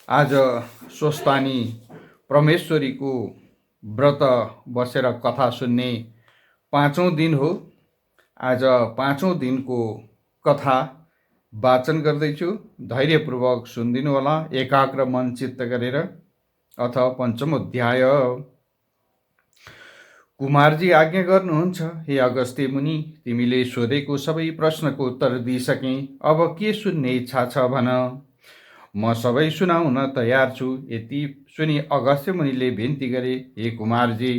आज स्वस्तानी परमेश्वरीको व्रत बसेर कथा सुन्ने पाँचौँ दिन हो। आज पाँचौँ दिनको कथा वाचन गर्दैछु। धैर्यपूर्वक सुनिदिनु होला, एकाग्र मन चित्त गरेर। अथ पञ्चम अध्याय। कुमारजी आज्ञा गर्नुहुन्छ, हे अगस्त्य मुनि, तिमीले सोधेको सबै प्रश्नको उत्तर दिइसकेँ। अब के सुन्ने इच्छा छ भन, म सबै सुनाउन तयार छु। यति सुनि अगस्त्य मुनिले बिन्ती गरे, हे कुमारजी,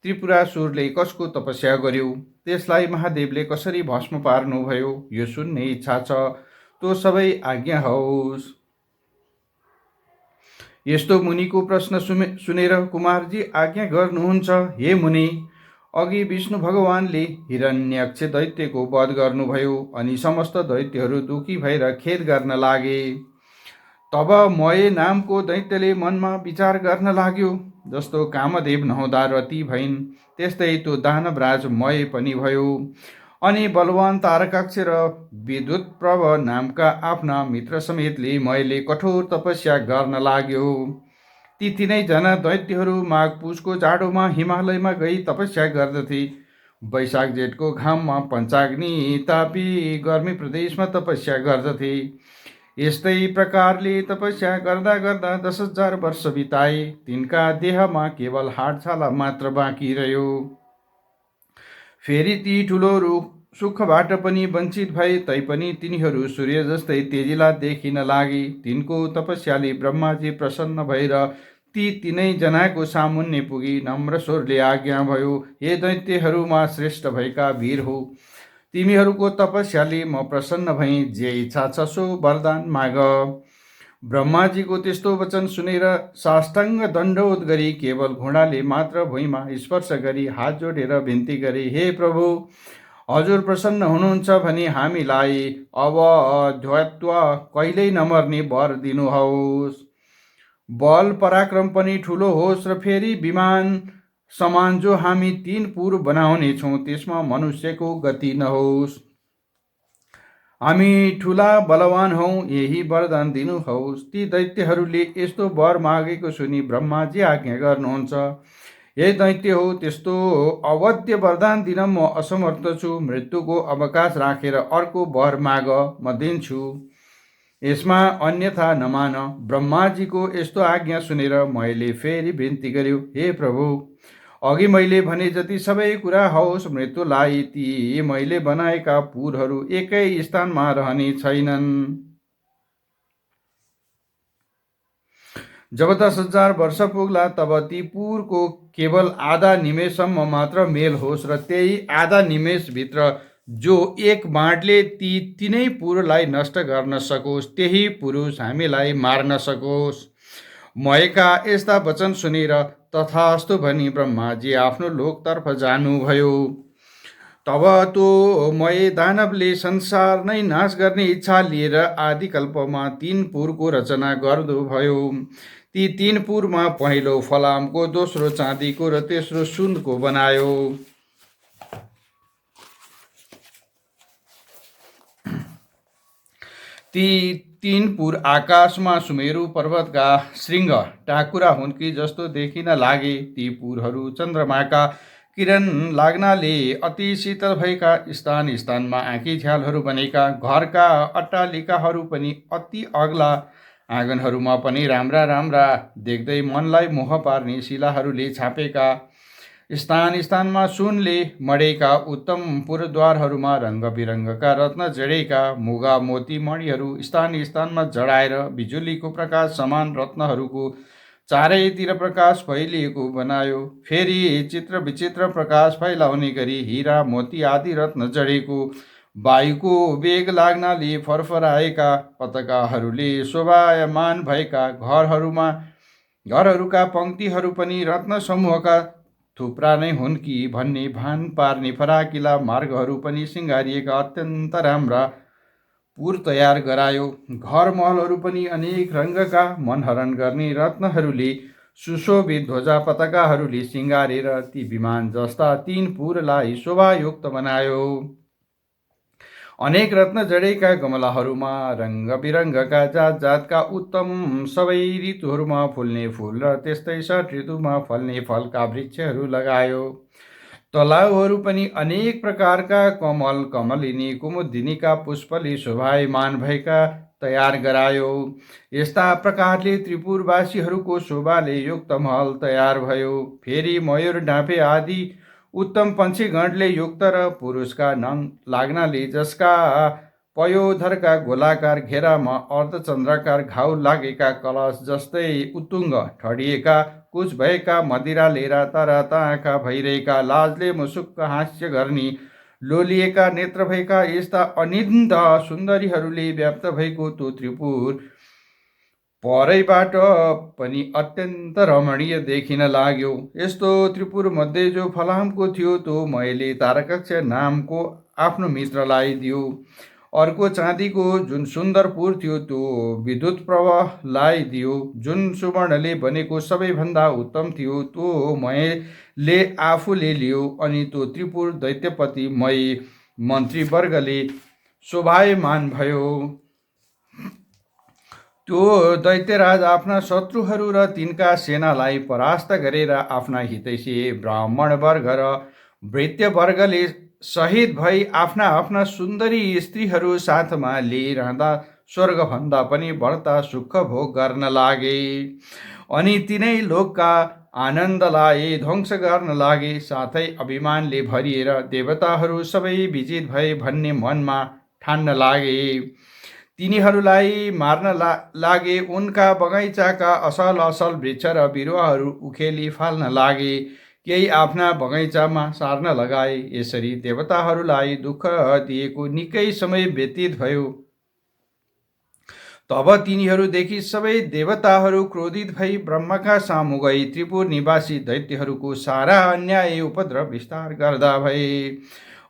त्रिपुरासुरले कसको तपस्या गर्यो, त्यसलाई महादेवले कसरी भस्म पार्नुभयो, यो सुन्ने इच्छा छ। तो सबै आज्ञा होस्। यस्तो मुनिको प्रश्न सुनेर कुमारजी आज्ञा गर्नुहुन्छ, हे मुनि, अघि विष्णु भगवानले हिरण्यक्ष दैत्यको वध गर्नुभयो अनि समस्त दैत्यहरू दुखी भएर खेद गर्न लागे। तब मये नामको दैत्यले मनमा विचार गर्न लाग्यो, जस्तो कामदेव नहुँदा रति भइन्, त्यस्तै त्यो दानवराज मय पनि भयो। अनि बलवान तारकाक्ष र विद्युत प्रभ नामका आफ्ना मित्र समेतले मयले कठोर तपस्या गर्न लाग्यो। ती तीनैजना दैत्यहरू माघ पुसको जाडोमा हिमालयमा गई तपस्या गर्दथे। वैशाख जेठको घाममा पञ्चाग्नि तापी गर्मी प्रदेशमा तपस्या गर्दथे। यस्तै प्रकारले तपस्या गर्दा गर्दा 10,000 वर्ष बिताए। तिनका देहमा केवल हाडछाला मात्र बाँकी रह्यो। फेरि ती ठुलो सुखबाट पनि वञ्चित भए, तैपनि तिनीहरू सूर्य जस्तै तेजिला देखिन लागे। तिनको तपस्याले ब्रह्माजी प्रसन्न भएर ती तीनैजनाको सामुन्ने पुगी नम्र स्वरले आज्ञा भयो, हे दैत्यहरूमा श्रेष्ठ भएका वीर हो, तिमीहरूको तपस्याले म प्रसन्न भएँ। जे इच्छा छ सो वरदान माग। ब्रह्माजीको त्यस्तो वचन सुनेर साष्टाङ्ग दण्डवत गरी केवल घुँडाले मात्र भुइँमा स्पर्श गरी हात जोडेर बिन्ती गरे, हे प्रभु, हजुर प्रसन्न हुनुहुन्छ भने हामीलाई अब ध्वत्वा कहिल्यै नमर्ने वर दिनुहोस्। बल पराक्रम पनि ठुलो होस् र फेरि विमान समान जो हामी 3 पुर बनाउने छौँ, त्यसमा मनुष्यको गति नहोस्। हामी ठुला बलवान हौँ, यही वरदान दिनुहोस्। ती दैत्यहरूले यस्तो वर मागेको सुनि ब्रह्माजी आज्ञा गर्नुहुन्छ, हे दैत्य हो, त्यस्तो अवध्य वरदान दिन म असमर्थ छु। मृत्युको अवकाश राखेर अर्को वर माग, म दिन्छु। यसमा अन्यथा नमान। ब्रह्माजीको यस्तो आज्ञा सुनेर मैले फेरि बिन्ती गर्यो, हे प्रभु, अघि मैले भने जति सबै कुरा होस्, मृत्युलाई ती मैले बनाएका पुरहरू एकै स्थानमा रहने छैनन्। जब 10,000 वर्ष पुग्ला, तब ती पुरको केवल आधा निमेषसम्म मात्र मेल होस् र त्यही आधा निमेषभित्र जो एक बाणले ती तीनै पुरलाई नष्ट गर्न सकोस्, त्यही पुरुष हामीलाई मार्न सकोस्। मयका यस्ता वचन सुनेर तथास्तु भनी ब्रह्माजी आफ्नो लोकतर्फ जानुभयो। तब तो मय दानवले संसार नै नाश गर्ने इच्छा लिएर आदिकल्पमा 3 पुरको रचना गर्नुभयो। ती 3 पुरमा पहिलो फलामको, दोस्रो चाँदीको र तेस्रो सुनको बनायो। ती 3 पुर आकाशमा सुमेरु पर्वतका श्रृङ्ग टाकुरा हुन्की जस्तो देखिन लागे। ती पुरहरू चन्द्रमाका किरण लाग्नाले अति शीतल भएका, स्थान स्थानमा आँखी झ्यालहरू बनेका, घरका अट्टालिकाहरू पनि अति अग्ला, आँगनहरूमा पनि राम्रा राम्रा देख्दै मनलाई मोह पार्ने शिलाहरूले छापेका, स्थान स्थानमा सुनले मडेका उत्तम पुरद्वारहरूमा रङ्ग बिरङ्गका रत्न जडेका, मुगा मोती मणिहरू स्थान स्थानमा जडाएर बिजुलीको प्रकाश समान रत्नहरूको चारैतिर प्रकाश फैलिएको बनायो। फेरि चित्र विचित्र प्रकाश फैलाउने गरी हिरा मोती आदि रत्न जडेको, वायुको वेग लाग्नाले फरफराएका पताकाहरूले शोभायमान भएका, घरहरूका पङ्क्तिहरू पनि रत्न समूहका थुप्रा नै हुन् कि भन्ने भान पार्ने फराकिला मार्गहरू पनि सिँगारिएका अत्यन्त राम्रा पुर तयार गरायो। घर महलहरू पनि अनेक रङ्गका, मनहरण गर्ने रत्नहरूले सुशोभित ध्वजा पताकाहरूले सिँगारेर ती विमान जस्ता 3 पुरलाई शोभायुक्त बनायो। अनेक रत्न जडेका गमलाहरूमा रङ्ग बिरङ्गका जात जातका उत्तम सबै ऋतुहरूमा फुल्ने फुल र त्यस्तै ६ ऋतुमा फल्ने फलका वृक्षहरू लगायो। तलाउहरू पनि अनेक प्रकारका कमल कमलिनी कुमुदिनीका पुष्पले शोभायमान भएका तयार गरायो। यस्ता प्रकारले त्रिपुरवासीहरूको शोभाले युक्त महल तयार भयो। फेरि मयूर डाँफे आदि उत्तम पन्छीगणले युक्त र पुरुषका नङ लाग्नाले जसका पयोधरका गोलाकार घेरामा अर्धचन्द्राकार घाउ लागेका कलश जस्तै उत्तुङ्ग ठडिएका कुच भएका मदिराले राता राता आँखा भइरहेका लाजले मुसुक्क हास्य गर्ने लोलिएका नेत्र भएका यस्ता अनिन्द सुन्दरीहरूले व्याप्त भएको त्यो त्रिपुर परैबाट पनि अत्यन्त रमणीय देखिन लाग्यो। यस्तो त्रिपुर मध्ये जो फलामको थियो त्यो मैले तारकक्ष नामको आफ्नो मित्रलाई दियो। अर्को चाँदीको जुन सुन्दरपुर थियो त्यो विद्युत प्रभालाई दियो। जुन सुवर्णले बनेको सबैभन्दा उत्तम थियो त्यो मैले आफूले लियो। अनि त्यो त्रिपुर दैत्यपति मय मन्त्रीवर्गले शोभायमान भयो। त्यो दैत्यराज आफ्ना शत्रुहरू र तिनका सेनालाई परास्त गरेर आफ्ना हितैषी ब्राह्मण वर्ग र भृत्यवर्गले शहीद भई आफ्ना आफ्ना सुन्दरी स्त्रीहरू साथमा लिइरहँदा स्वर्गभन्दा पनि बढ्ता सुख भोग गर्न लागे। अनि तिनै लोकका आनन्दलाई ध्वंस गर्न लागे। साथै अभिमानले भरिएर देवताहरू सबै विजित भए भन्ने मनमा ठान्न लागे। तिनीहरूलाई मार्न लागे। उनका बगैँचाका असल असल वृक्ष र बिरुवाहरू उखेली फाल्न लागे। केही आफ्ना बगैँचामा सार्न लगाए। यसरी देवताहरूलाई दुःख दिएको निकै समय व्यतीत भयो। तब तिनीहरूदेखि सबै देवताहरू क्रोधित भई ब्रह्मका सामु गई त्रिपुर निवासी दैत्यहरूको सारा अन्याय उपद्रव विस्तार गर्दा भए।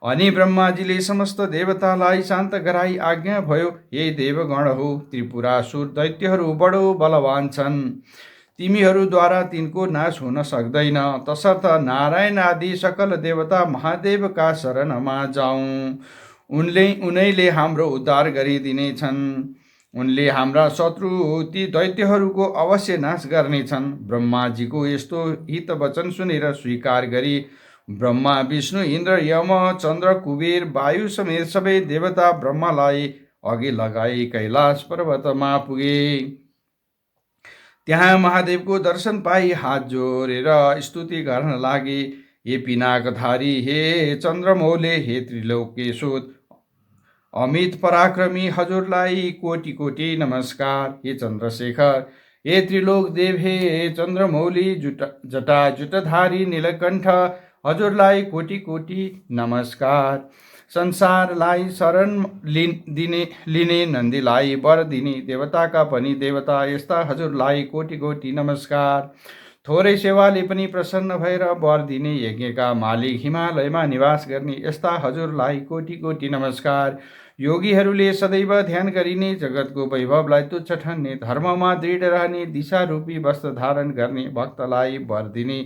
अनि ब्रह्माजीले समस्त देवतालाई शान्त गराई आज्ञा भयो, हे देवगण हो, त्रिपुरासुर दैत्यहरू बडो बलवान छन्। तिमीहरूद्वारा तिनको नाश हुन सक्दैन। तसर्थ नारायण आदि सकल देवता महादेवका शरणमा जाउँ। उनैले हाम्रो उद्धार गरिदिनेछन्। उनले हाम्रा शत्रु ती दैत्यहरूको अवश्य नाश गर्नेछन्। ब्रह्माजीको यस्तो हित वचन सुनेर स्वीकार गरी ब्रह्मा विष्णु इन्द्र यम चन्द्र कुबेर वायु समेत सबै देवता ब्रह्मालाई अघि लगाई कैलाश पर्वतमा पुगे। त्यहाँ महादेवको दर्शन पाई हात जोडेर स्तुति गर्न लागे। हे पिनाकधारी, हे चन्द्रमौले, हे त्रिलोकेश्वर, अमित पराक्रमी हजुरलाई कोटि कोटि नमस्कार। हे चन्द्रशेखर, हे त्रिलोक देव, हे चन्द्रमौली जटा जुटधारी नीलकण्ठ, हजुरलाई कोटि कोटि नमस्कार। संसारलाई शरण लिने नन्दीलाई वर दिने देवताका पनि देवता यस्ता हजुरलाई कोटि कोटि नमस्कार। थोरै सेवाले पनि प्रसन्न भएर वर दिने यज्ञका मालिक हिमालयमा निवास गर्ने यस्ता हजुरलाई कोटि कोटि नमस्कार। योगीहरूले सदैव ध्यान गरिने जगतको वैभवलाई तुच्छ ठान्ने धर्ममा दृढ रहने दिशा रूपी वस्त्र धारण गर्ने भक्तलाई वर दिने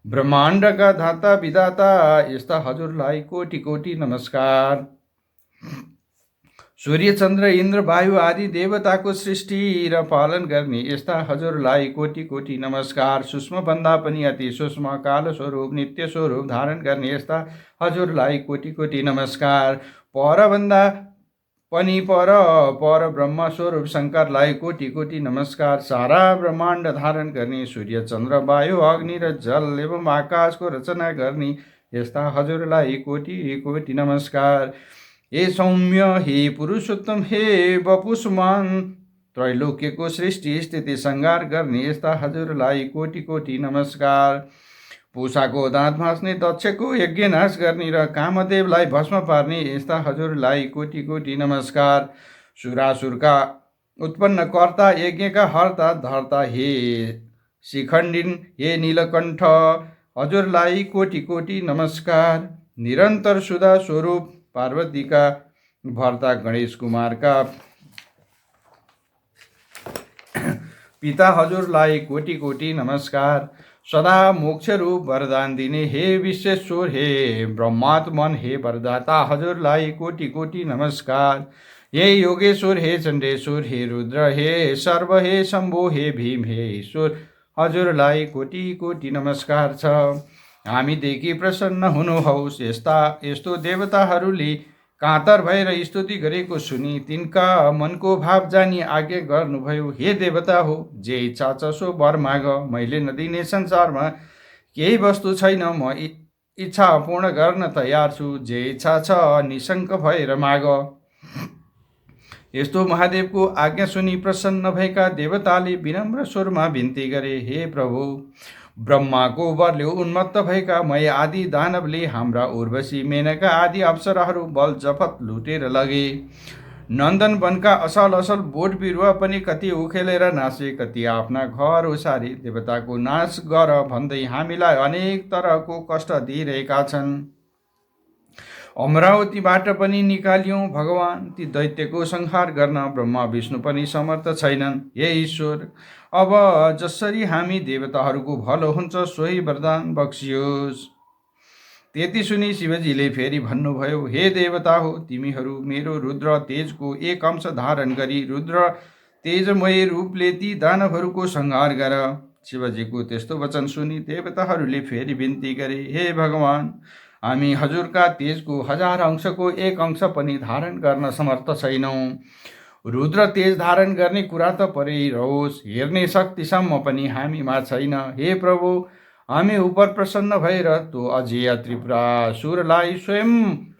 ब्रह्माण्डका धाता विधाता यस्ता हजुरलाई कोटि कोटि नमस्कार। सूर्य चन्द्र इन्द्र वायु आदि देवताको सृष्टि र पालन गर्ने यस्ता हजुरलाई कोटि कोटि नमस्कार। सूक्ष्म भन्दा पनि अति सूक्ष्म काल स्वरूप नित्य स्वरूप धारण गर्ने यस्ता हजुरलाई कोटि कोटि नमस्कार। परभन्दा पनि पर ब्रह्म स्वरूप शङ्करलाई कोटि कोटि नमस्कार। सारा ब्रह्माण्ड धारण गर्ने सूर्य चन्द्र वायु अग्नि र जल एवं आकाशको रचना गर्ने यस्ता हजुरलाई कोटि कोटि नमस्कार। हे सौम्य, हे पुरुषोत्तम, हे वपुष्मान, त्रैलोक्यको सृष्टि स्थिति संहार गर्ने यस्ता हजुरलाई कोटि कोटि नमस्कार। पूषाको दाँत भाँच्ने दक्षको यज्ञ नाश गर्ने र कामदेवलाई भस्म पार्ने यस्ता हजुरलाई कोटि कोटि नमस्कार। सुरासुरका उत्पन्न कर्ता यज्ञका हर्ता धर्ता हे शिखण्डिन, हे नीलकण्ठ, हजुरलाई कोटि कोटि नमस्कार। निरन्तर सुधा स्वरूप पार्वतीका भर्ता गणेश कुमारका पिता हजुरलाई कोटि कोटि नमस्कार। सदा मोक्ष रूप वरदान दिने हे विश्वेश्वर हे ब्रह्मात्मन हे वरदाता हजुरलाई कोटि कोटि नमस्कार। हे योगेश्वर हे चण्डेश्वर हे रुद्र हे सर्व हे शम्भो हे भीम हे ईश्वर हजुरलाई कोटि कोटि नमस्कार छ। हामीदेखि प्रसन्न हुनुहोस्। यस्तो देवताहरूले कातर भएर स्तुति गरेको सुनि तिनका मनको भाव जानी आज्ञा गर्नुभयो। हे देवता हो, जे इच्छा छ सो वर माग। मैले नदिने संसारमा केही वस्तु छैन, म इच्छा पूर्ण गर्न तयार छु। जे इच्छा छ निशङ्क भएर माग। यस्तो महादेवको आज्ञा सुनि प्रसन्न भएका देवताले विनम्र स्वरमा बिन्ती गरे, हे प्रभु, ब्रह्माको वरले उन्मत्त भएका मय आदि दानवले हाम्रा उर्वशी मेनका आदि अप्सराहरू बल जफत लुटेर लगे। नन्दन वनका असल असल बोट बिरुवा पनि कति उखेलेर नासे, कति आफ्ना घर उसारी देवताको नाश गर भन्दै हामीलाई अनेक तरहको कष्ट दिइरहेका छन्। अमरावतीबाट पनि निकाल्यौँ भगवान, ती दैत्यको संहार गर्न ब्रह्मा विष्णु पनि समर्थ छैनन्। हे ईश्वर, अब जसरी हामी देवताहरूको भलो हुन्छ सोही वरदान बक्सियोस्। त्यति सुनि शिवजीले फेरि भन्नुभयो, हे देवता हो, तिमीहरू मेरो रुद्र तेजको एक अंश धारण गरी रुद्र तेजमय रूपले ती दानवहरूको संहार गर। शिवजीको त्यस्तो वचन सुनि देवताहरूले फेरि बिन्ती गरे, हे भगवान, हामी हजुरका तेजको 1000 अंशको एक अंश पनि धारण गर्न समर्थ छैनौँ। रुद्र तेज धारण गर्ने कुरा त परै रहोस्, हेर्ने शक्तिसम्म पनि हामीमा छैन। हे प्रभु, हामी उपर प्रसन्न भएर तो अजेय त्रिपुरासुरलाई स्वयं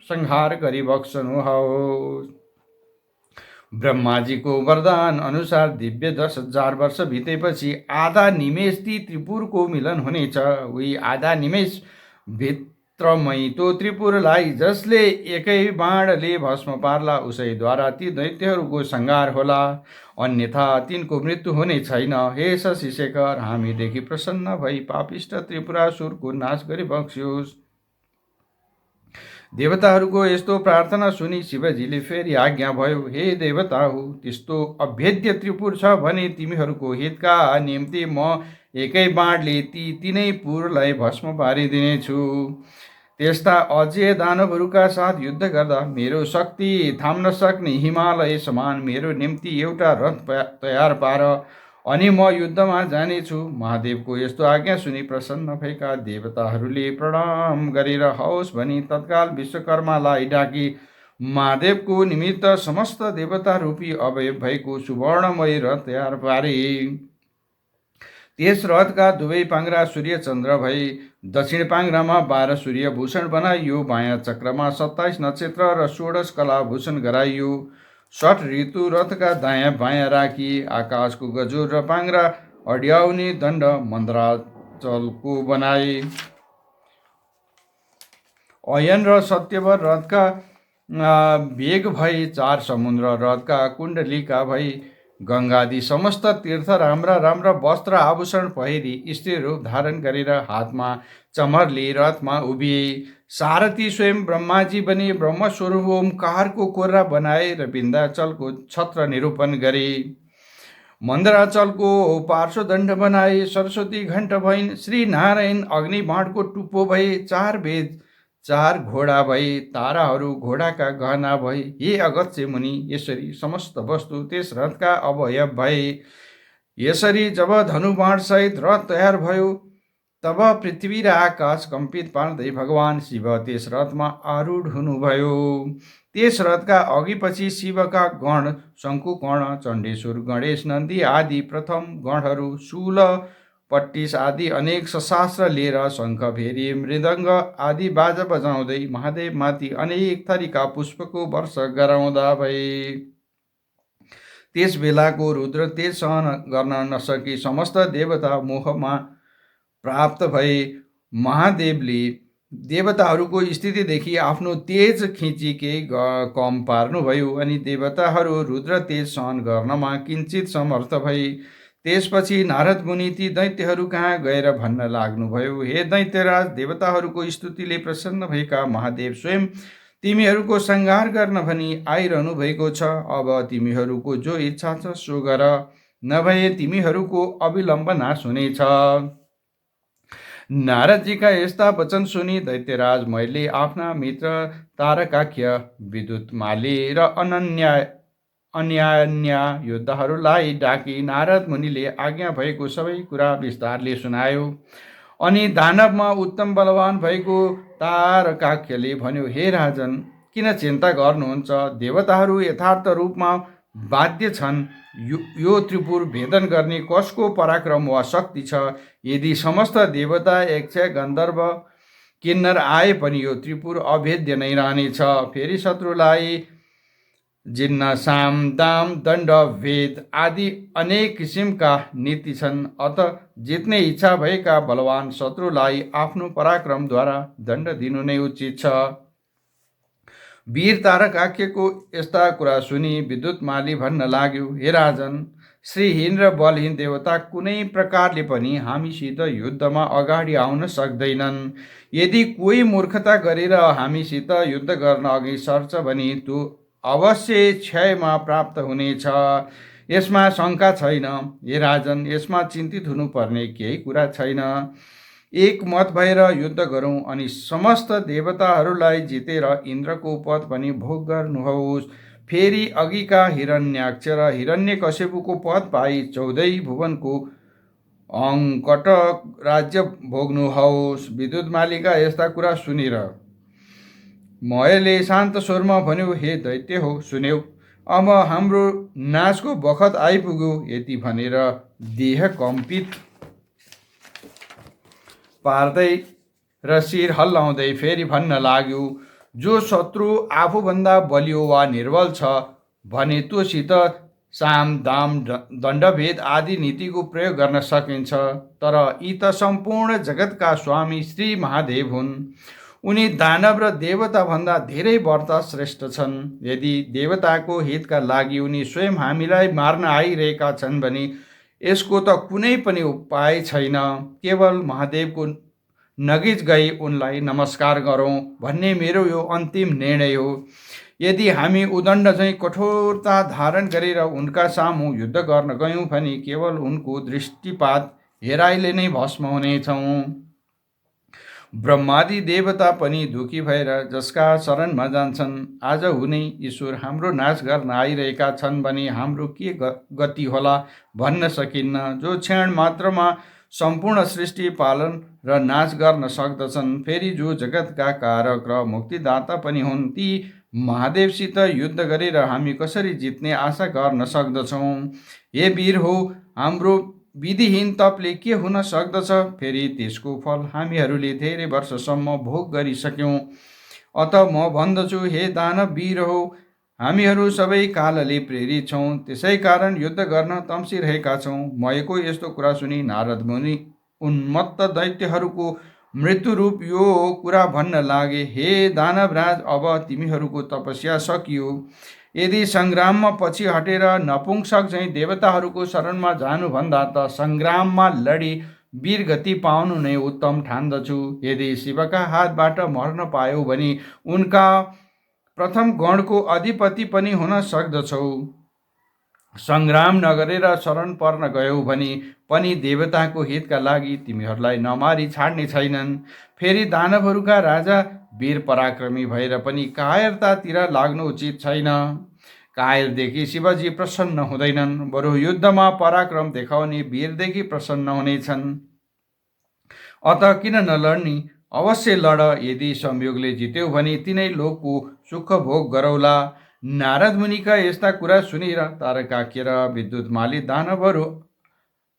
संहार गरी बक्सनुहोस्। ब्रह्माजीको वरदान अनुसार दिव्य 10,000 वर्ष बितेपछि आधा निमेष ती त्रिपुरको मिलन हुनेछ। उही आधा निमेष भित्रमै तो त्रिपुरलाई जसले एकै बाणले भस्म पार्ला उसैद्वारा ती दैत्यहरूको संहार होला, अन्यथा तिनको मृत्यु हुने छैन। हे शशिशेखर, हामीदेखि प्रसन्न भई पापिष्ट त्रिपुरासुरको नाश गरी बक्स्योस्। देवताहरूको यस्तो प्रार्थना सुनि शिवजीले फेरि आज्ञा भयो, हे देवता हो, त्यस्तो अभेद्य त्रिपुर छ भने तिमीहरूको हितका निम्ति म एकै बाणले ती तीनै पुरलाई भस्म पारिदिनेछु। त्यस्ता अजेय दानवहरूका साथ युद्ध गर्दा मेरो शक्ति थाम्न सक्ने हिमालय समान मेरो निम्ति एउटा रथ तयार पार, अनि म युद्धमा जानेछु। महादेवको यस्तो आज्ञा सुनि प्रसन्न भएका देवताहरूले प्रणाम गरेर हवस् भनी तत्काल विश्वकर्मालाई डाकी महादेवको निमित्त समस्त देवता रूपी अवयव भएको सुवर्णमय रथ तयार पारे। त्यस रथका दुवै पाङ्ग्रा सूर्य चन्द्र भई दक्षिण पाङ्ग्रामा 12 सूर्य भूषण बनाइयो, बायाँ चक्रमा 27 नक्षत्र र 16 कला भूषण गराइयो। 60 ऋतु रथका दायाँ बायाँ राखी आकाशको गजुर र पाङ्ग्रा अड्याउने दण्ड मन्द्राचलको बनाए। अयन र सत्यवर रथका वेग भई 4 समुद्र रथका कुण्डलिका भई गङ्गादि समस्त तीर्थ राम्रा राम्रा वस्त्र आभूषण पहिरी स्त्री रूप धारण गरेर हातमा चमरले रथमा उभिए। सारथी स्वयं ब्रह्माजी बने ब्रह्मस्वरूप ओमकारको कोर्रा बनाए र विन्ध्याचलको छत्र निरूपण गरे। मन्द्राचलको पार्श्वदण्ड बनाए। सरस्वती घण्ट भइन्। श्री नारायण अग्निबाणको टुप्पो भए। 4 वेद 4 घोडा भए। ताराहरू घोडाका गहना भए। हे अगस्त्य मुनि, यसरी समस्त वस्तु त्यस रथका अवयव भए। यसरी जब धनुबाण सहित रथ तयार भयो तब पृथ्वी र आकाश कम्पित पार्दै भगवान शिव त्यस रथमा आरूढ हुनुभयो। त्यस रथका अघिपछि शिवका गण शङ्कुकर्ण, चण्डेश्वर, गणेश, नन्दी आदि प्रथम गणहरू शूल पट्टिस आदि अनेक शस्त्र लिएर शङ्ख, भेरी, मृदङ्ग आदि बाजा बजाउँदै महादेव माथि अनेक थरीका पुष्पको वर्ष गराउँदा भए। त्यस बेलाको रुद्र तेज सहन गर्न नसकी समस्त देवता मोहमा प्राप्त भए। महादेवले देवताहरूको स्थितिदेखि आफ्नो तेज खिची केही कम पार्नुभयो अनि देवताहरू रुद्र तेज सहन गर्नमा किञ्चित समर्थ भए। त्यसपछि नारद मुनि ती दैत्यहरू कहाँ गएर भन्न लाग्नुभयो, हे दैत्यराज, देवताहरूको स्तुतिले प्रसन्न भएका महादेव स्वयं तिमीहरूको संहार गर्न भनी आइरहनु भएको छ। अब तिमीहरूको जो इच्छा छ सो गर, नभए तिमीहरूको अविलम्ब नाश हुनेछ। नारदजीका यस्ता वचन सुनि दैत्यराज मैले आफ्ना मित्र तारकाख्य विद्युतमाली र अन्य योद्धाहरूलाई डाकी नारद मुनिले आज्ञा भएको सबै कुरा विस्तारले सुनायो। अनि दानवमा उत्तम बलवान भएको तारकाख्यले भन्यो, हे राजन, किन चिन्ता गर्नुहुन्छ? देवताहरू यथार्थ रूपमा बाध्य छन्। यो त्रिपुर भेदन गर्ने कसको पराक्रम वा शक्ति छ? यदि समस्त देवता, यक्ष, गन्धर्व, किन्नर आए पनि यो त्रिपुर अभेद्य नै रहनेछ। फेरि शत्रुलाई जिन्न, साम, दाम, दण्ड, भेद आदि अनेक किसिमका नीति छन्। अत जित्ने इच्छा भएका बलवान शत्रुलाई आफ्नो पराक्रमद्वारा दण्ड दिनु नै उचित छ। वीर तारकाख्यको यस्ता कुरा सुनि विद्युतमाली भन्न लाग्यो, हे राजन, श्रीहीन र बलहीन देवता कुनै प्रकारले पनि हामीसित युद्धमा अगाडि आउन सक्दैनन्। यदि कोही मूर्खता गरेर हामीसित युद्ध गर्न अघि सर्छ भने त्यो अवश्य क्षयमा प्राप्त हुनेछ। यसमा शङ्का छैन। हे राजन, यसमा चिन्तित हुनुपर्ने केही कुरा छैन। एक मत भएर युद्ध गरौँ अनि समस्त देवताहरूलाई जितेर इन्द्रको पद पनि भोग गर्नुहोस्। फेरि अघिका हिरण्याक्ष र हिरण्यकश्यपको पद पाई 14 भुवनको अङ्कटक राज्य भोग्नुहोस्। विद्युतमालीका यस्ता कुरा सुनेर मयले शान्त स्वरमा भन्यो, हे दैत्य हो, सुन्यौ, अब हाम्रो नाचको बखत आइपुग्यो। यति भनेर देह कम्पित पार्दै र शिर हल्लाउँदै फेरि भन्न लाग्यो, जो शत्रु आफूभन्दा बलियो वा निर्बल छ भने त्योसित साम, दाम, दण्डभेद आदि नीतिको प्रयोग गर्न सकिन्छ। तर यी त सम्पूर्ण जगतका स्वामी श्री महादेव हुन्। उनी दानव र देवताभन्दा धेरै वर्ता श्रेष्ठ छन्। यदि देवताको हितका लागि उनी स्वयं हामीलाई मार्न आइरहेका छन् भने यसको त कुनै पनि उपाय छैन। केवल महादेवको नजिक गई उनलाई नमस्कार गरौँ भन्ने मेरो यो अन्तिम निर्णय हो। यदि हामी उदण्ड झैँ कठोरता धारण गरेर उनका सामु युद्ध गर्न गयौँ भने केवल उनको दृष्टिपात हेराइले नै भस्म हुनेछौँ। ब्रह्मादि देवता पनि दुखी भएर जसका शरणमा जान्छन्। आज हुने ईश्वर हाम्रो नाश गर्न आइरहेका छन् भने हाम्रो के गति होला भन्न सकिन्न। जो क्षण मात्रमा सम्पूर्ण सृष्टि पालन र नाश गर्न सक्दछन्, फेरि जो जगतका कारक र मुक्तिदाता पनि हुन्, ती महादेवसित युद्ध गरेर हामी कसरी जित्ने आशा गर्न सक्दछौँ? हे वीर हो, हाम्रो विधिहीन तपले के हुन सक्दछ? फेरि त्यसको फल हामीहरूले धेरै वर्षसम्म भोग गरिसक्यौँ। अत म भन्दछु, हे दानव वीर हो, हामीहरू सबै कालले प्रेरित छौँ, त्यसै कारण युद्ध गर्न तम्सिरहेका छौँ। मयको यस्तो कुरा सुनि नारद मुनि उन्मत्त दैत्यहरूको मृत्युरूप यो कुरा भन्न लागे, हे दानवराज, अब तिमीहरूको तपस्या सकियो। यदि सङ्ग्राममा पछि हटेर नपुंसक झैँ देवताहरूको शरणमा जानुभन्दा त सङ्ग्राममा लडी वीरगति पाउनु नै उत्तम ठान्दछु। यदि शिवका हातबाट मर्न पायौ भने उनका प्रथम गणको अधिपति पनि हुन सक्दछौ। सङ्ग्राम नगरेर शरण पर्न गयौ भने पनि देवताको हितका लागि तिमीहरूलाई नमारी छाड्ने छैनन्। फेरि दानवहरूका राजा वीर पराक्रमी भएर पनि कायरतातिर लाग्नु उचित छैन। कायरदेखि शिवजी प्रसन्न हुँदैनन्, बरु युद्धमा पराक्रम देखाउने वीरदेखि प्रसन्न हुनेछन्। अत किन नलड्ने? अवश्य लड। यदि संयोगले जित्यो भने तिनै लोकको सुख भोग गरौला। नारद मुनिका यस्ता कुरा सुनेर तारकाख्य र विद्युतमाली दानवहरू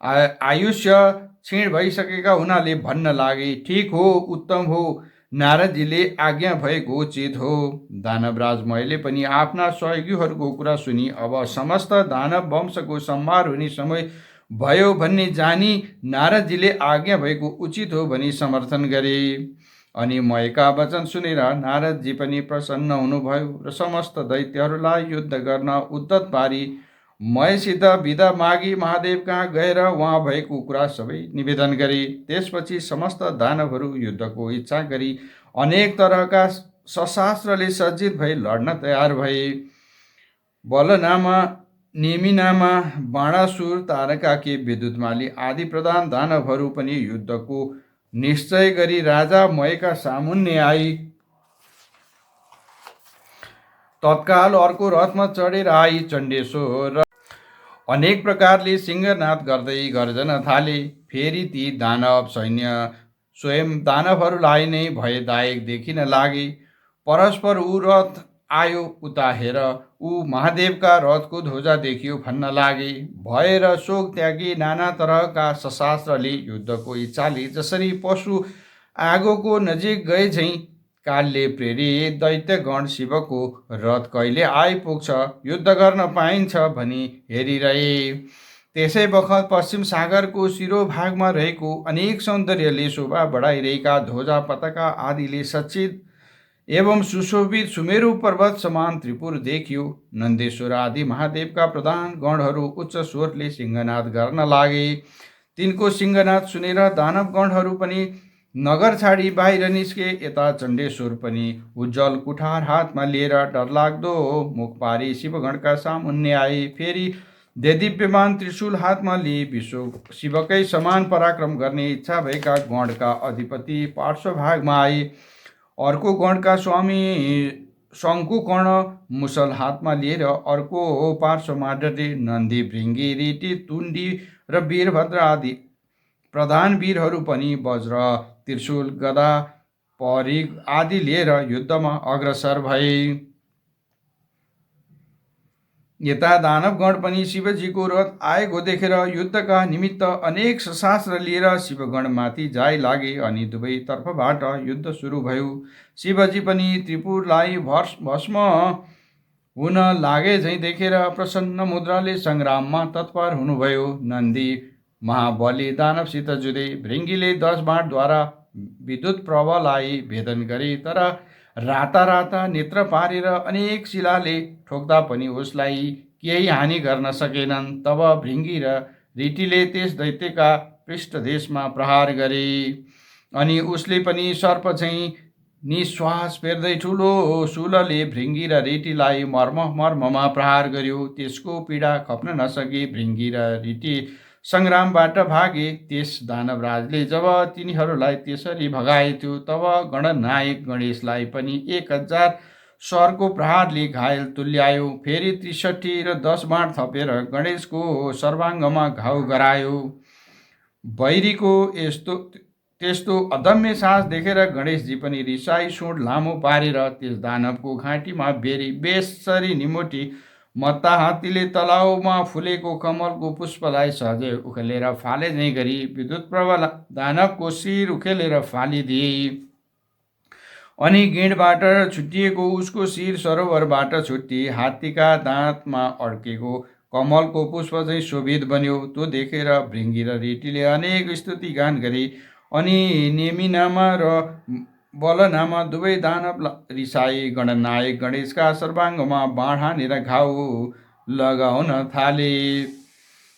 आयुष्य क्षीण भइसकेका हुनाले भन्न लागे, ठिक हो, उत्तम हो, नारदजीले आज्ञा भएको उचित हो। दानवराज मयले पनि आफ्ना सहयोगीहरूको कुरा सुनि अब समस्त दानव वंशको संहार हुने समय भयो भन्ने जानी नारदजीले आज्ञा भएको उचित हो भनी समर्थन गरे। अनि मयका वचन सुनेर नारदजी पनि प्रसन्न हुनुभयो र समस्त दैत्यहरूलाई युद्ध गर्न उद्यत पारी मयसित बिदा मागी महादेव कहाँ गएर उहाँ भएको कुरा सबै निवेदन गरे। त्यसपछि समस्त दानवहरू युद्धको इच्छा गरी अनेक तरहका शस्त्रास्त्रले सज्जित भई लड्न तयार भए। बलनामा, नेमिनामा, बाणासुर, तारकाख्य, विद्युतमाली आदि प्रधान दानवहरू पनि युद्धको निश्चय गरी राजा मयका सामुन्ने आई। तत्काल अर्को रथमा चढेर आई चण्डेश्वर अनेक प्रकारले सिंहनाद गर्दै गर्जन थाले। फेरि ती दानव सैन्य स्वयं दानवहरूलाई नै भयदायक देखिन लागे। परस्पर ऊ रथ आयो उता हेर, ऊ महादेवका रथको ध्वजा देखियो भन्न लागे। भय र शोक त्यागी नाना तरहका शस्त्रले युद्धको इच्छाले जसरी पशु आगोको नजिक गए झैँ कालले प्रेरित दैत्यगण शिवको रथ कहिले आइपुग्छ, युद्ध गर्न पाइन्छ भनी हेरिरहे। त्यसै बखत पश्चिम सागरको शिरोभागमा रहेको अनेक सौन्दर्यले शोभा बढाइरहेका ध्वजा पताका आदिले सज्जित एवं सुशोभित सुमेरु पर्वत समान त्रिपुर देखियो। नन्देश्वर आदि महादेवका प्रधान गणहरू उच्च स्वरले सिंहनाद गर्न लागे। तिनको सिंहनाद सुनेर दानव गणहरू पनि नगर छाडी बाहिर निस्के। यता चण्डेश्वर पनि उज्जवल कुठार हातमा लिएर डरलाग्दो मुख पारी शिवगणका सामुन्ने आए। फेरि देदीप्यमान त्रिशूल हातमा लिए शिवकै समान पराक्रम गर्ने इच्छा भएका गणका अधिपति पार्श्वभागमा आए। अर्को गणका स्वामी शङ्कुकर्ण मुसल हातमा लिएर अर्को पार्श्वमा डटे। नन्दी, भृङ्गी, रीति, तुण्डी र वीरभद्र आदि प्रधान वीरहरू पनि वज्र, त्रिशूल, गदा, परिघ आदि लिएर युद्धमा अग्रसर भए। यता दानवगण पनि शिवजीको रथ आएको देखेर युद्धका निमित्त अनेक शस्त्र लिएर शिवगणमाथि जाइ लागे अनि दुवै तर्फबाट युद्ध सुरु भयो। शिवजी पनि त्रिपुरलाई भस्म हुन लागे झैँ देखेर प्रसन्न मुद्राले सङ्ग्राममा तत्पर हुनुभयो। नन्दी महाबली दानवसित जुधे। भृङ्गीले 10 बाणद्वारा विद्युत प्रवाहलाई भेदन गरे, तर राता राता नेत्र पारेर अनेक शिलाले ठोक्दा पनि उसलाई केही हानि गर्न सकेनन्। तब भृङ्गी र रीतिले त्यस दैत्यका पृष्ठदेशमा प्रहार गरे अनि उसले पनि सर्प झैँ निश्वास फेर्दै ठुलो शूलले भृङ्गी र रीतिलाई मर्ममा प्रहार गर्यो। त्यसको पीडा खप्न नसकी भृङ्गी र रीति सङ्ग्रामबाट भागे। त्यस दानवराजले जब तिनीहरूलाई त्यसरी भगाएथ्यो तब गणनायक गणेशलाई पनि 1000 स्वरको प्रहारले घायल तुल्यायो। फेरि 63 र 10 बाण थपेर गणेशको सर्वाङ्गमा घाउ गरायो। बैरीको त्यस्तो अदम्य साहस देखेर गणेशजी पनि रिसाई सुँड लामो पारेर त्यस दानवको घाँटीमा बेरी बेसरी निमोटी। मत्ता हात्तीले तलाउमा फुलेको कमलको पुष्पलाई सहजै उखेलेर फाले झैँ गरी विद्युत प्रबल दानवको शिर उखेलेर फालिदिए अनि गिँडबाट छुट्टिएको उसको शिर सरोवरबाट छुट्टी हात्तीका दाँतमा अड्केको कमलको पुष्प चाहिँ शोभित बन्यो। त्यो देखेर भृङ्गी र रीतिले अनेक स्तुति गान गरे अनि नेमिनामा र बलनामा दुवै दानव रिसाए। गणनायक गणेशका सर्वाङ्गमा बाण हानेर घाउ लगाउन थाले।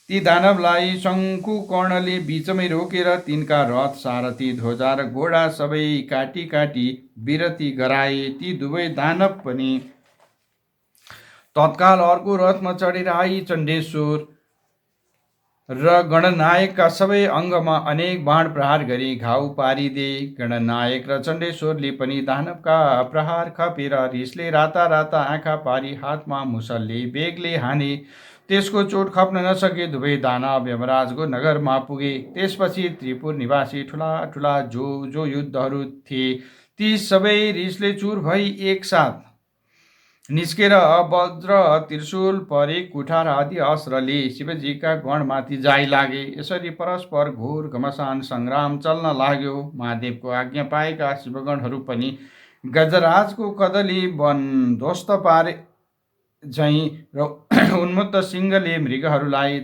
ती दानवलाई शङ्कुकर्णले बीचमै रोकेर तिनका रथ, सारथी, ध्वजा र घोडा सबै काटी काटी विरति गराए। ती दुवै दानव पनि तत्काल अर्को रथमा चढेर आई चण्डेश्वर र गणनायकका सबै अङ्गमा अनेक बाण प्रहार गरी घाउ पारिदिए। गणनायक र चण्डेश्वरले पनि दानवका प्रहार खपेर रिसले राता राता आँखा पारी हातमा मुसलले बेगले हाने। त्यसको चोट खप्न नसके दुवै दानव यमराजको नगरमा पुगे। त्यसपछि त्रिपुर निवासी ठुला ठुला जो युद्धहरू थिए ती सबै रिसले चुर भई एकसाथ निस्केर वज्र, त्रिशूल, परिघ, कुठार आदि अस्त्रले शिवजीका गणमाथि जाइ लागे। यसरी परस्पर घोर घमासान सङ्ग्राम चल्न लाग्यो। महादेवको आज्ञा पाएका शिवगणहरू पनि गजराजको कदली वन ध्वस्त पारे झैँ र उन्मत्त सिंहले मृगहरूलाई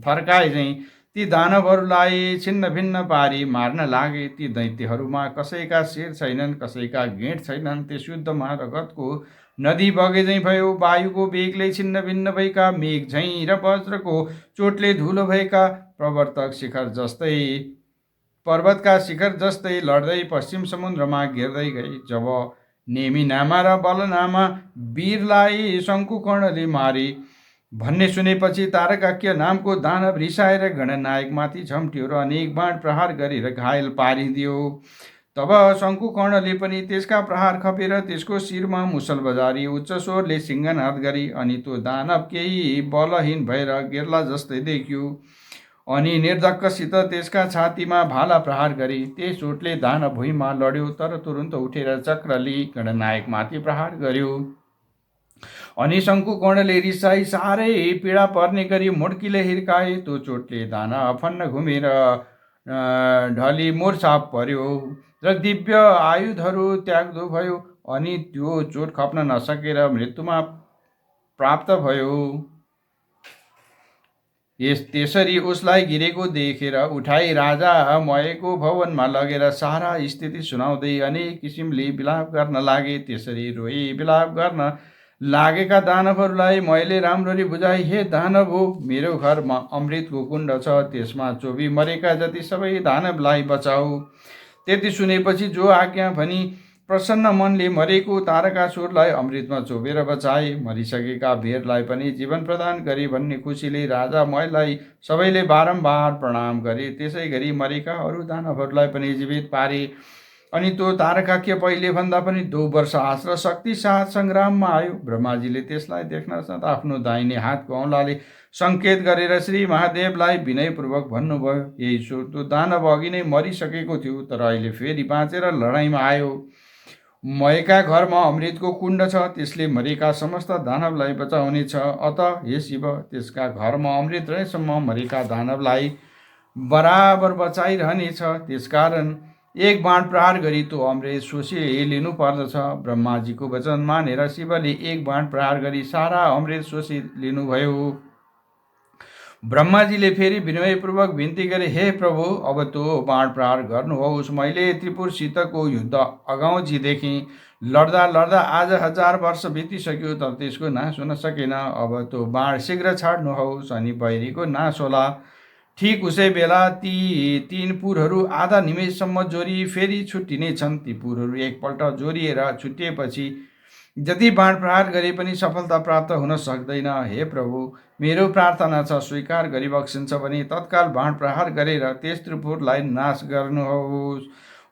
थर्काए झैँ ती दानवहरूलाई छिन्न भिन्न पारी मार्न लागे। ती दैत्यहरूमा कसैका शिर छैनन्, कसैका गेँट छैनन्। त्यस युद्धमा रगतको नदी बगे झैँ भयो। वायुको बेगले छिन्न भिन्न भएका मेघ झैँ र वज्रको चोटले धुलो भएका पर्वतका शिखर जस्तै लड्दै पश्चिम समुद्रमा गिर्दै गए। जब नेमिनामा र बलनामा वीरलाई शङ्कुकर्णले मारे भन्ने सुनेपछि तारकाक्य नामको दानव रिसाएर गणनायकमाथि झम्ट्यो र अनेक बाण प्रहार गरेर घायल पारिदियो। तब शङ्कुकर्णले पनि त्यसका प्रहार खपेर त्यसको शिरमा मुसल बजारी उच्च स्वरले सिंहनाद गरी अनि त्यो दानव केही बलहीन भएर गेर्ला जस्तै देखियो। अनि निर्धक्कसित त्यसका छातीमा भाला प्रहार गरी त्यही चोटले दानव भुइँमा लड्यो, तर तुरुन्त उठेर चक्र लिई गणनायकमाथि प्रहार गर्यो। अनि शङ्कुकर्णले रिसाई साह्रै पीडा पर्ने गरी मुड्कीले हिर्काए। त्यो चोटले दानव फन्न घुमेर ढली मूर्छा पर्यो र दिव्य आयुधहरू त्याग्दो भयो अनि त्यो चोट खप्न नसकेर मृत्युमा प्राप्त भयो। त्यसरी उसलाई गिरेको देखेर उठाई राजा मयको भवनमा लगेर सारा स्थिति सुनाउँदै अनेक किसिमले विलाप गर्न लागे। त्यसरी रोई विलाप गर्न लागेका दानवहरूलाई मैले राम्ररी बुझाएँ, हे दानव हो, मेरो घरमा अमृतको कुण्ड छ, त्यसमा चोबी मरेका जति सबै दानवलाई बचाऊ। त्यति सुनेपछि जो आज्ञा भनी प्रसन्न मनले मरेको तारकासुरलाई अमृतमा चोबेर बचाए। मरिसकेका वीरलाई पनि जीवन प्रदान गरे भन्ने खुसीले राजा मयलाई सबैले बारम्बार प्रणाम गरे। त्यसै गरी मरेका अरू दानवहरूलाई पनि जीवित पारे। अनि त्यो तारकाक्य पहिले भन्दा पनि 2 वर्ष आश र शक्ति साथ सङ्ग्राममा आयो। ब्रह्माजीले त्यसलाई देख्न साथ आफ्नो दाहिने हातको औँलाले सङ्केत गरेर श्री महादेवलाई विनयपूर्वक भन्नुभयो, हे ईश्वर, त्यो दानव अघि नै मरिसकेको थियो, तर अहिले फेरि बाँचेर लडाइँमा आयो। मयका घरमा अमृतको कुण्ड छ, त्यसले मरेका समस्त दानवलाई बचाउनेछ। अत हे शिव, त्यसका घरमा अमृत रहेसम्म मरेका दानवलाई बराबर बचाइरहनेछ। त्यसकारण एक बाण प्रहार गरी त्यो अमृत सोसी लिनु पर्दछ। ब्रह्माजीको वचन मानेर शिवले एक बाण प्रहार गरी सारा अमृत सोसी लिनुभयो। ब्रह्माजीले फेरि विनयपूर्वक विन्ती गरे, हे प्रभु, अब त्यो बाण प्रहार गर्नुहोस्। मैले त्रिपुरसितको युद्ध अगाउँची देखेँ। लड्दा लड्दा आज 1000 वर्ष बितिसक्यो, तर त्यसको नाश हुन सकेन। अब त्यो बाण शीघ्र छाड्नुहोस् अनि बैरीको नाश होला। ठीक उसै बेला ती 3 पुरहरू आधा निमेषसम्म जोरी फेरि छुट्टिने छन्। ती पुरहरू एकपल्ट जोरिएर छुट्टिएपछि जति बाण प्रहार गरे पनि सफलता प्राप्त हुन सक्दैन। हे प्रभु, मेरो प्रार्थना छ, स्वीकार गरी बक्सिन्छ भने तत्काल बाण प्रहार गरेर त्यस त्रिपुरलाई नाश गर्नुहोस्।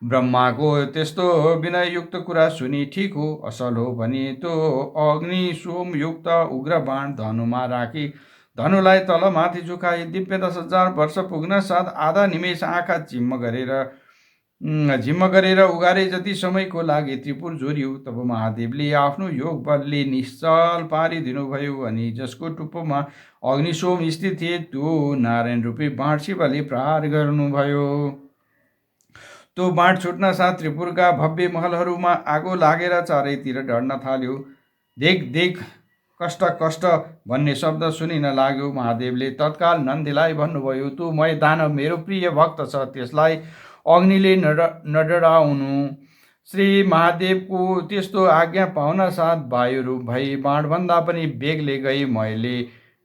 ब्रह्माको त्यस्तो विनययुक्त कुरा सुनि ठिक हो, असल हो भने त्यो अग्नि सोमयुक्त उग्र बाण धनुमा राखी धनुलाई तलमाथि झुकाई दिव्य 10,000 वर्ष पुग्न साथ आधा निमेष आँखा झिम्म गरेर उगारे जति समयको लागि त्रिपुर जोरियो। तब महादेवले आफ्नो योग बलले निश्चल पारिदिनुभयो अनि जसको टुप्पोमा अग्निशोम स्थित थिए त्यो नारायण रूपी बाण शिवले प्रहार गर्नुभयो। त्यो बाण छुट्न साथ त्रिपुरका भव्य महलहरूमा आगो लागेर चारैतिर डढ्न थाल्यो। देख देख, कष्ट कष्ट भन्ने शब्द सुनिन लाग्यो। महादेवले तत्काल नन्दीलाई भन्नुभयो, तँ मय दानव मेरो प्रिय भक्त छ, त्यसलाई अग्निले नडराउनु। श्री महादेवको त्यस्तो आज्ञा पाउन साथ वायुरूप भई बाणभन्दा पनि बेगले गई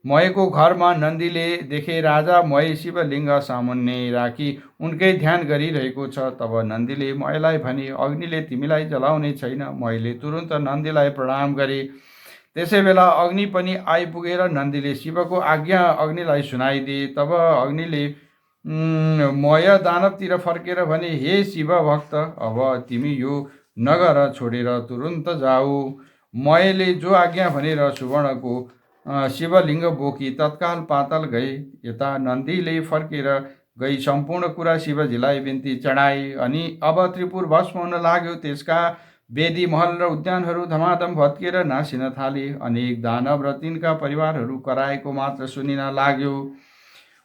मयको घरमा नन्दीले देखे राजा मय शिवलिङ्ग सामुन्ने राखी उनकै ध्यान गरिरहेको छ। तब नन्दीले मयलाई भने, अग्निले तिमीलाई जलाउने छैन। मयले तुरुन्त नन्दीलाई प्रणाम गरे। त्यसै बेला अग्नि पनि आइपुगेर नन्दीले शिवको आज्ञा अग्निलाई सुनाइदिए। तब अग्निले मय दानवतिर फर्केर भने, हे शिव भक्त, अब तिमी यो नगर छोडेर तुरुन्त जाऊ। मयले जो आज्ञा भनेर सुवर्णको शिवलिङ्ग बोकी तत्काल पाताल गए। यता नन्दीले फर्केर गई सम्पूर्ण कुरा शिवजीलाई बिन्ती चढाए अनि अब त्रिपुर भस्म हुन लाग्यो। त्यसका वेदी महल र उद्यानहरू धमाधम भत्किएर नासिन थाले। अनेक दानव र तिनका परिवारहरू कराएको मात्र सुनिन लाग्यो।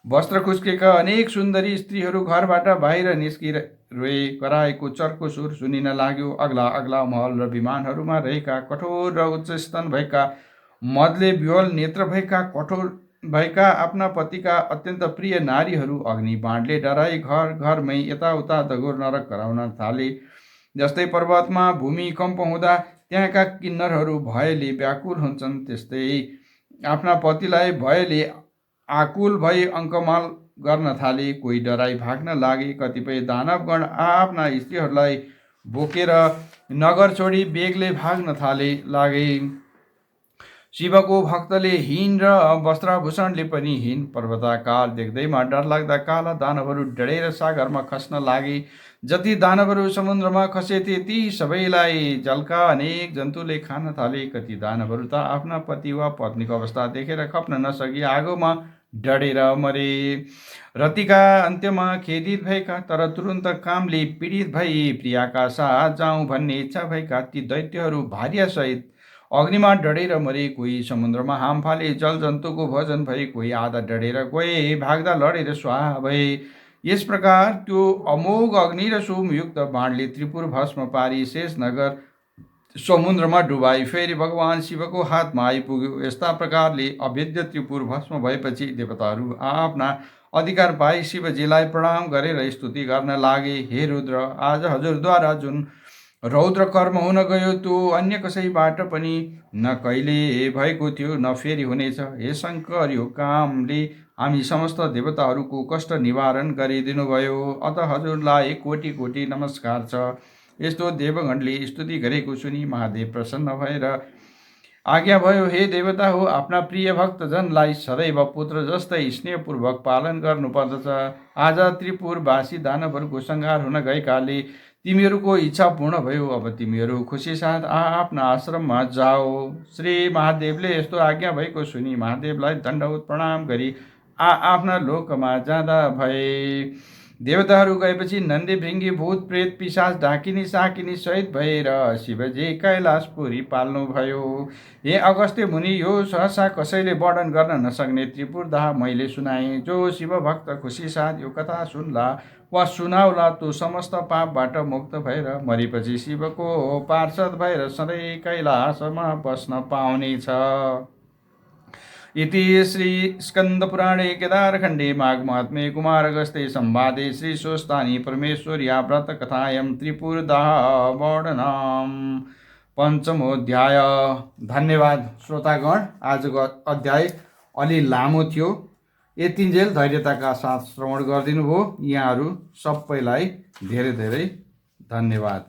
वस्त्र खुस्केका अनेक सुन्दरी स्त्रीहरू घरबाट बाहिर निस्किएर रोए। कराएको चर्को सुर सुनिन लाग्यो। अग्ला अग्ला महल र विमानहरूमा रहेका कठोर र उच्च स्तन भएका मदले विवल नेत्र भएका कठोर भएका आफ्ना पतिका अत्यन्त प्रिय नारीहरू अग्नि बाणले डराई घर घरमै यताउता दगुर नरक गराउन थाले। जस्तै पर्वतमा भूमिकम्प हुँदा त्यहाँका किन्नरहरू भयले व्याकुल हुन्छन्, त्यस्तै आफ्ना पतिलाई भयले आकुल भई अङ्कमाल गर्न थाले। कोही डराई भाग्न लागे। कतिपय दानवगण आफ्ना स्त्रीहरूलाई बोकेर नगर छोडी बेगले भाग्न लागे। शिवको भक्तले हीन र वस्त्राभूषणले पनि हीन पर्वताकार देख्दैमा डरलाग्दा काला दानवहरू डढेर सागरमा खस्न लागे। जति दानवहरू समुद्रमा खसेथे ती सबैलाई जलका अनेक जन्तुले खान थाले। कति दानवहरू त आफ्ना पति वा पत्नीको अवस्था देखेर खप्न नसकी आगोमा डढेर मरे। रतिका अन्त्यमा खेदित भएका तर तुरुन्त कामले पीडित भई प्रियाका साथ जाउँ भन्ने इच्छा भएका ती दैत्यहरू भार्यासहित अग्निमा डढेर मरे। कोही समुद्रमा हाम फाले जल जन्तुको भोजन भए, कोही आधा डढेर गए, भाग्दा लडेर स्वाहा भए। यस प्रकार त्यो अमोघ अग्नि र सोमयुक्त बाणले त्रिपुर भस्म पारी शेष नगर समुद्रमा डुबाई फेरि भगवान शिवको हातमा आइपुग्यो। यस्ता प्रकारले अभेद्य त्रिपुर भस्म भएपछि देवताहरू आफ्ना अधिकार पाई शिवजीलाई प्रणाम गरेर स्तुति गर्न लागे। हे रुद्र, आज हजुरद्वारा जुन रौद्र कर्म हुन गयो त्यो अन्य कसैबाट पनि न कहिले भएको थियो न फेरि हुनेछ। हे शङ्कर, यो कामले हामी समस्त देवताहरूको कष्ट निवारण गरिदिनुभयो, अत हजुरलाई कोटि कोटि नमस्कार छ। यस्तो देवगणले स्तुति गरेको सुनि महादेव प्रसन्न भएर आज्ञा भयो, हे देवता हो, आफ्ना प्रिय भक्तजनलाई सदैव पुत्र जस्तै स्नेहपूर्वक पालन गर्नुपर्दछ। आज त्रिपुरवासी दानवहरूको संहार हुन गएकाले तिमीहरूको इच्छा पूर्ण भयो। अब तिमीहरू खुसी साथ आफ्ना आश्रममा जाओ। श्री महादेवले यस्तो आज्ञा भएको सुनि महादेवलाई दण्डवत प्रणाम गरी आफ्ना लोकमा जाँदा भए। देवताहरू गएपछि नन्दी भृङ्गी भूत प्रेत पिशाच ढाकिनी साकिनी सहित भएर शिवजी कैलाशपुरी पाल्नुभयो। हे अगस्त्य मुनि, यो सहसा कसैले वर्णन गर्न नसक्ने त्रिपुरदाह मैले सुनाएँ। जो शिव भक्त खुसी साथ यो कथा सुन्ला वा सुनाउला त्यो समस्त पापबाट मुक्त भएर मरेपछि शिवको पार्षद भएर सधैँ कैलाशमा बस्न पाउनेछ। इति श्री स्कंदपुराणे केदारखण्डे माघमात्म्ये कुमारगस्ते संवादे श्री स्वस्तानी परमेश्वर्या व्रत कथायां त्रिपुरदाह वर्णनम् पञ्चमोऽध्याय। धन्यवाद श्रोतागण, आजको अध्याय अलि लामो थियो। यतिन्जेल धैर्यताका साथ श्रवण गरिदिनु भयो। यहाँहरू सबैलाई धेरै धेरै धन्यवाद।